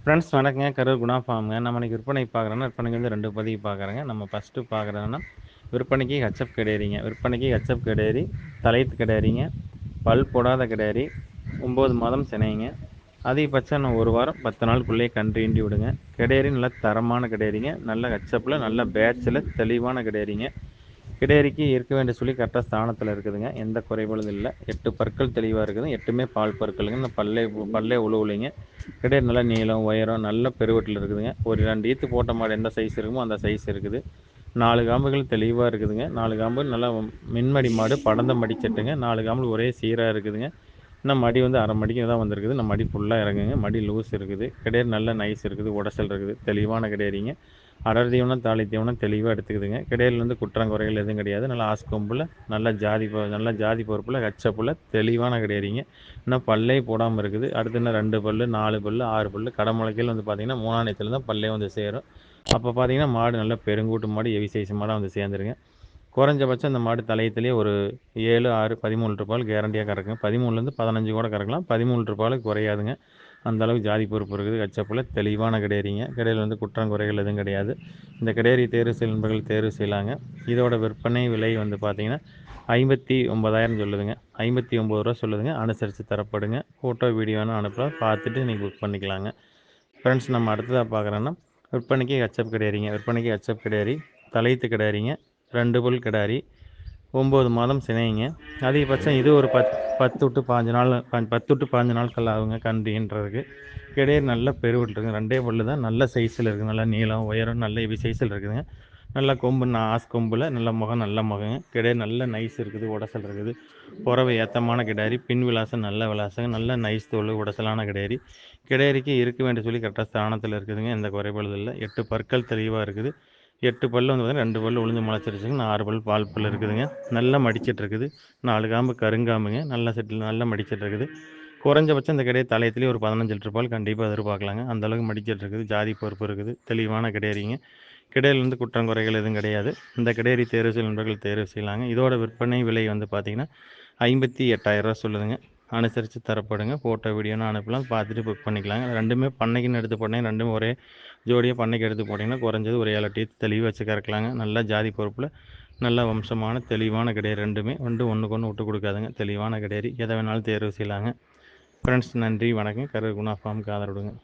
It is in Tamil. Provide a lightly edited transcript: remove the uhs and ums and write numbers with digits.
ஃப்ரெண்ட்ஸ் வணக்கங்க. கரூர் குணா ஃபார்முங்க. நம்ம இன்னைக்கு விற்பனைக்கு பார்க்குறோன்னா, விற்பனைக்கு வந்து 2 பதிவு பார்க்குறேங்க. நம்ம ஃபஸ்ட்டு பார்க்குறோன்னா, விற்பனைக்கு ஹெச்எப் கிடேரிங்க. விற்பனைக்கு ஹெச்எப் கிடேரி, தலையத்து கிடேரிங்க, பல் போடாத கிடேரி, 9 மாதம் சினைங்க. அதிகபட்சம் இன்னும் 1 வாரம் 10 நாளுக்குள்ளேயே கன்று ஈண்டி விடுங்க. கிடேரி நல்ல தரமான கிடேரிங்க. நல்ல ஹெச்எப்பில் நல்ல பேட்சில் தெளிவான கிடேரிங்க. கிடேரிக்கு இருக்க வேண்டிய சொல்லி கரெக்டாக ஸ்தானத்தில் இருக்குதுங்க. எந்த குறைபாடும் இல்லை. 8 பற்கள் தெளிவாக இருக்குது. 8மே பால் பற்களுங்க. இந்த பல்லே உழுவுலைங்க. கிடேரி நல்லா நீளம் உயரம் நல்ல பெருவெட்டில் இருக்குதுங்க. ஒரு 2 ஈத்து போட்ட மாடு எந்த சைஸ் இருக்குமோ அந்த சைஸ் இருக்குது. 4 காம்புகள் தெளிவாக இருக்குதுங்க. 4 காம்பு நல்லா மின்மடி மாடு படந்த மடிச்சட்டுங்க. 4 காம்பு ஒரே சீராக இருக்குதுங்க. இன்னும் மடி வந்து அரை மடிக்கு தான் வந்திருக்குது. நம்ம மடி ஃபுல்லாக இறங்குங்க. மடி லூஸ் இருக்குது. கிடேரி நல்ல நைஸ் இருக்குது. உடசல் இருக்குது. தெளிவான கிடேரிங்க. அடர் தீவனம் தாலி தீவனம் தெளிவாக எடுத்துக்குதுங்க. கிடேரியில் வந்து குற்றம் குறைகள் எதுவும் கிடையாது. நல்லா ஆஸ்கொம்பில் நல்ல ஜாதி பொறுப்பில் ஹெச்சப்பில் தெளிவான கிடேரிங்க. இன்னும் பல்லே போடாமல் இருக்குது. அடுத்து இன்னும் 2 பல்லு 4 பல்லு 6 பல்லு கடமுளைக்கையில் வந்து பார்த்திங்கன்னா 3ஆம் நேரத்தில் தான் பல்லே வந்து சேரும். அப்போ பார்த்திங்கன்னா மாடு நல்ல பெருங்கூட்டு மாடு ஹெவி சைஸ் மாடாக வந்து சேர்ந்துருங்க. குறைஞ்சபட்சம் இந்த மாடு தலையத்திலேயே ஒரு 7, 6, 13 லிட்டர் பால் கேரண்டியாக கறக்குங்க. 13லேருந்து 15 கூட கறக்கலாம். 13 லிட்டர் பாலுக்கு குறையாதுங்க. அந்தளவுக்கு ஜாதி பொறுப்பு இருக்குது. ஹெச்சப்பில் தெளிவான கிடேரிங்க. கிடேரியில் வந்து குற்றம் குறைகள் எதுவும் கிடையாது. இந்த கிடேரி தேர்வு செய்யும் நண்பர்கள் தேர்வு செய்யலாங்க. இதோட விற்பனை விலை வந்து பார்த்திங்கன்னா 59,000 சொல்லுதுங்க. 59 ரூபா சொல்லுதுங்க. அனுசரித்து தரப்படுங்க. ஃபோட்டோ வீடியோ வேணால் அனுப்பலாம். பார்த்துட்டு நீங்கள் புக் பண்ணிக்கலாங்க. ஃப்ரெண்ட்ஸ் நம்ம அடுத்ததாக பார்க்குறோன்னா விற்பனைக்கு ஹெச்எப் கிடேரிங்க. விற்பனைக்கு ஹெச்எப் கிடேரி, தலையத்து கிடாரிங்க, 2 பல் கிடாரி, 9 மாதம் சினைங்க. அதிகபட்சம் இது ஒரு 10 டு 15 நாள் 10 டு 15 நாட்கள் ஆகுங்க கன்று ஈன்றதுக்கு. கிடேரி நல்ல பெருவெட்டு இருக்குங்க. 2 பல்லு தான் நல்ல சைஸில் இருக்குது. நல்லா நீளம் உயரம் நல்ல ஹெவி சைஸில் இருக்குதுங்க. நல்லா கொம்பு ஆஸ் கொம்பில் நல்ல முகம் நல்ல முகங்க. கிடேரி நல்ல நைஸ் இருக்குது. உடசல் இருக்குது. புறவை ஏத்தமான கிடாரி, பின் விலாசம் நல்ல விலாசங்க. நல்ல நைஸ் தோல் உடசலான கிடேரி. கிடேரிக்கு இருக்க வேண்டிய சொல்லி கரெக்டாக ஸ்தானத்தில் இருக்குதுங்க. எந்த குறைபாடும் இல்லை. 8 பற்கள் தெளிவாக இருக்குது. 8 பல்லு வந்து பார்த்தீங்கன்னா 2 பல்லு உளுந்து முளைச்சிருச்சுங்க. 4 பல் பால் பல் இருக்குதுங்க. நல்லா மடிச்சிட்டு இருக்குது. 4 காம்பு கருங்காம்புங்க. நல்ல செட்டில் நல்லா மடிச்சிட்டு இருக்குது. குறைஞ்சபட்சம் இந்த கிடேரி தலையத்துலேயே ஒரு 15 லிட்டர் பால் கண்டிப்பாக எதிர்பார்க்கலாங்க. அந்தளவுக்கு மடிச்சிட்டு இருக்குது. ஜாதி பொறுப்பு இருக்குது. தெளிவான கிடேரிங்க. கிடேரிலேருந்து குற்றம் குறைகள் எதுவும் கிடையாது. இந்த கிடேரி தேர்வு செய்யும் நண்பர்கள் தேர்வு செய்யலாங்க. இதோட விற்பனை விலை வந்து பார்த்திங்கன்னா 58,000 ரூபா சொல்லுதுங்க. அனுசரித்து தரப்படுங்க. ஃபோட்டோ வீடியோன்னு அனுப்பலாம். பார்த்துட்டு புக் பண்ணிக்கலாங்க. 2மே பண்ணைக்குன்னு எடுத்து போட்டேன். 2மே ஒரே ஜோடியாக பண்ணைக்கு எடுத்து போட்டிங்கன்னா குறைஞ்சது ஒரு 7 டீத் தெளிவாக வச்சு கறக்கலாங்க. நல்ல ஜாதி பொறுப்பில் நல்ல வம்சமான தெளிவான கிடேரி. 2மே ஒன்றுக்கு ஒன்று விட்டு கொடுக்காதுங்க. தெளிவான கிடேரி. எதை வேணாலும் தேர்வு செய்யலாங்க. ஃப்ரெண்ட்ஸ் நன்றி வணக்கம். கரூர் குணா ஃபார்முக்கு ஆதரவு கொடுங்க.